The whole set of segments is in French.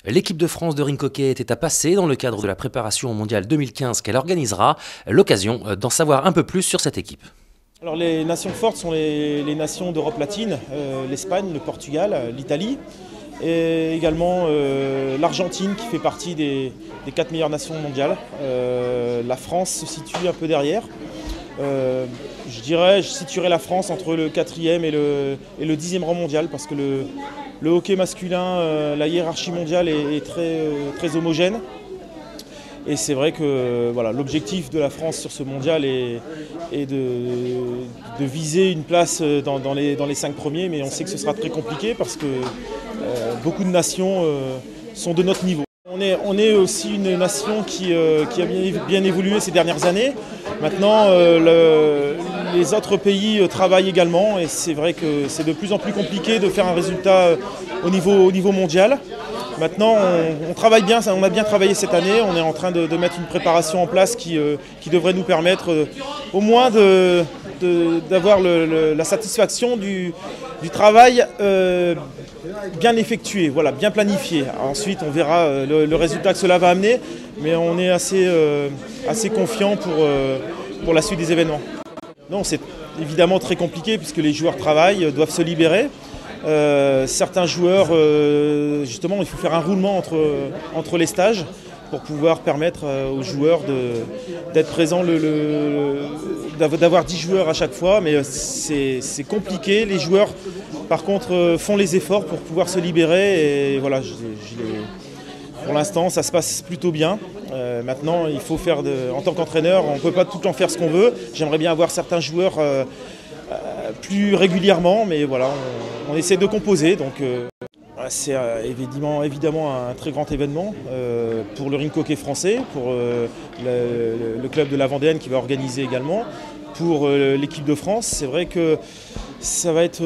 L'équipe de France de rink hockey était à passer dans le cadre de la préparation au mondial 2015 qu'elle organisera. L'occasion d'en savoir un peu plus sur cette équipe. Alors les nations fortes sont les nations d'Europe latine, l'Espagne, le Portugal, l'Italie et également l'Argentine qui fait partie des 4 meilleures nations mondiales. La France se situe un peu derrière. Je situerais la France entre le 4e et le 10e rang mondial parce que le hockey masculin, la hiérarchie mondiale est très homogène. Et c'est vrai que voilà, l'objectif de la France sur ce mondial est de viser une place dans les 5 premiers, mais on sait que ce sera très compliqué parce que beaucoup de nations sont de notre niveau. On est aussi une nation qui a bien évolué ces dernières années. Maintenant, les autres pays travaillent également et c'est vrai que c'est de plus en plus compliqué de faire un résultat au niveau mondial. Maintenant, on travaille bien, on a bien travaillé cette année. On est en train de mettre une préparation en place qui devrait nous permettre au moins d'avoir la satisfaction du travail bien effectué, voilà, bien planifié. Ensuite, on verra le résultat que cela va amener, mais on est assez confiant pour la suite des événements. Non, c'est évidemment très compliqué puisque les joueurs travaillent, doivent se libérer. Certains joueurs, justement, il faut faire un roulement entre les stages pour pouvoir permettre aux joueurs d'être présents, d'avoir 10 joueurs à chaque fois, mais c'est compliqué. Les joueurs, par contre, font les efforts pour pouvoir se libérer et voilà, pour l'instant, ça se passe plutôt bien. Maintenant, il faut faire, en tant qu'entraîneur, on ne peut pas tout le temps faire ce qu'on veut. J'aimerais bien avoir certains joueurs plus régulièrement, mais voilà, on essaie de composer. Donc, c'est évidemment un très grand événement pour le rink hockey français, pour le club de la Vendéenne qui va organiser également, pour l'équipe de France. C'est vrai que ça va être,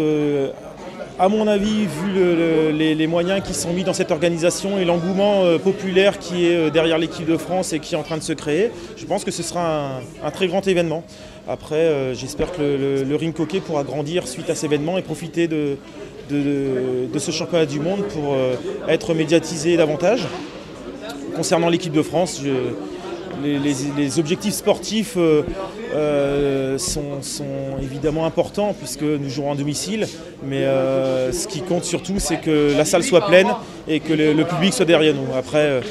à mon avis, vu les moyens qui sont mis dans cette organisation et l'engouement populaire qui est derrière l'équipe de France et qui est en train de se créer, je pense que ce sera un très grand événement. Après, j'espère que le rink hockey pourra grandir suite à cet événement et profiter de ce championnat du monde pour être médiatisé davantage. Concernant l'équipe de France, les objectifs sportifs sont évidemment importants puisque nous jouons à domicile, mais ce qui compte surtout c'est que la salle soit pleine et que le public soit derrière nous. Après,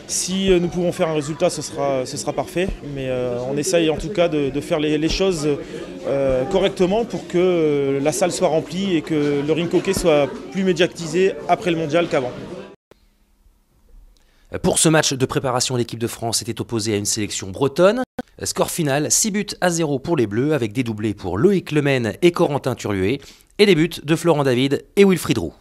si nous pouvons faire un résultat, ce sera parfait, mais on essaye en tout cas de faire les choses correctement pour que la salle soit remplie et que le rink hockey soit plus médiatisé après le mondial qu'avant. Pour ce match de préparation, l'équipe de France était opposée à une sélection bretonne. Score final, 6-0 pour les Bleus, avec des doublés pour Loïc Lemaine et Corentin Turluet, et des buts de Florent David et Wilfried Roux.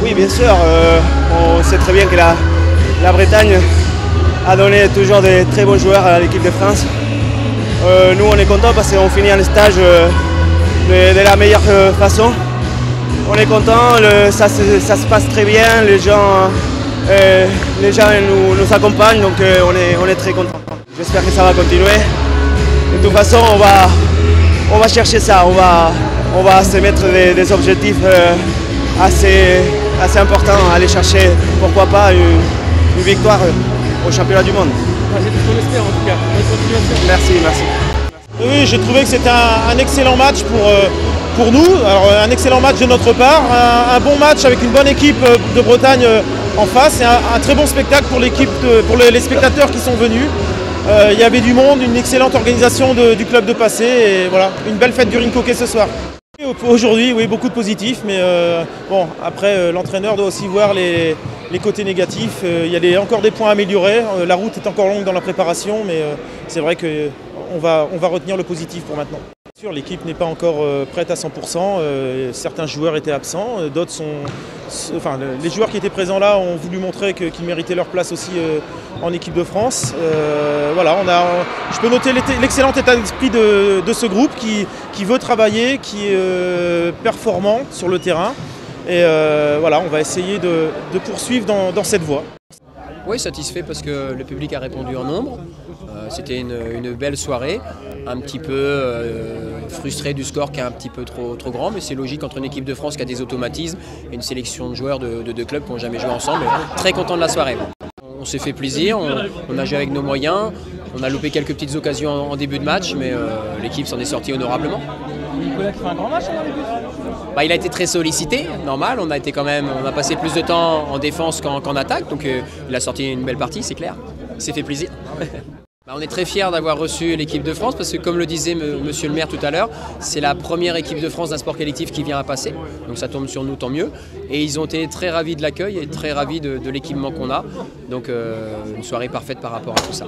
Oui, bien sûr, on sait très bien que la Bretagne a donné toujours de très bons joueurs à l'équipe de France. Nous, on est contents parce qu'on finit un stage de la meilleure façon. On est contents, ça se passe très bien, les gens nous accompagnent, donc on est très contents. J'espère que ça va continuer. De toute façon, on va chercher ça, on va se mettre des objectifs assez important à aller chercher, pourquoi pas, une victoire au championnat du monde. C'est tout ce qu'on espère en tout cas. Bonne continuation. Merci, merci. Oui, j'ai trouvé que c'était un excellent match pour nous. Alors, un excellent match de notre part, un bon match avec une bonne équipe de Bretagne en face et un très bon spectacle pour les spectateurs qui sont venus. Il y avait du monde, une excellente organisation du club de Passé et voilà, une belle fête du rink hockey ce soir. Aujourd'hui, oui, beaucoup de positifs, mais bon, après l'entraîneur doit aussi voir les côtés négatifs. Il y a encore des points à améliorer. La route est encore longue dans la préparation, mais c'est vrai qu'on va retenir le positif pour maintenant. L'équipe n'est pas encore prête à 100%, certains joueurs étaient absents, d'autres les joueurs qui étaient présents là ont voulu montrer qu'ils méritaient leur place aussi en équipe de France. Voilà, je peux noter l'excellent état d'esprit de ce groupe qui veut travailler, qui est performant sur le terrain. Et voilà, on va essayer de poursuivre dans cette voie. Oui, satisfait parce que le public a répondu en nombre. C'était une belle soirée, un petit peu frustré du score qui est un petit peu trop grand, mais c'est logique entre une équipe de France qui a des automatismes et une sélection de joueurs de deux clubs qui n'ont jamais joué ensemble. Très content de la soirée. On s'est fait plaisir, on a joué avec nos moyens, on a loupé quelques petites occasions en début de match, mais l'équipe s'en est sortie honorablement. Nicolas qui fait un grand match dans les buts. Il a été très sollicité, normal, on a passé plus de temps en défense qu'en attaque, donc il a sorti une belle partie, c'est clair, il s'est fait plaisir. On est très fiers d'avoir reçu l'équipe de France parce que comme le disait monsieur le maire tout à l'heure, c'est la première équipe de France d'un sport collectif qui vient à Passé, donc ça tombe sur nous, tant mieux. Et ils ont été très ravis de l'accueil et très ravis de l'équipement qu'on a, donc une soirée parfaite par rapport à tout ça.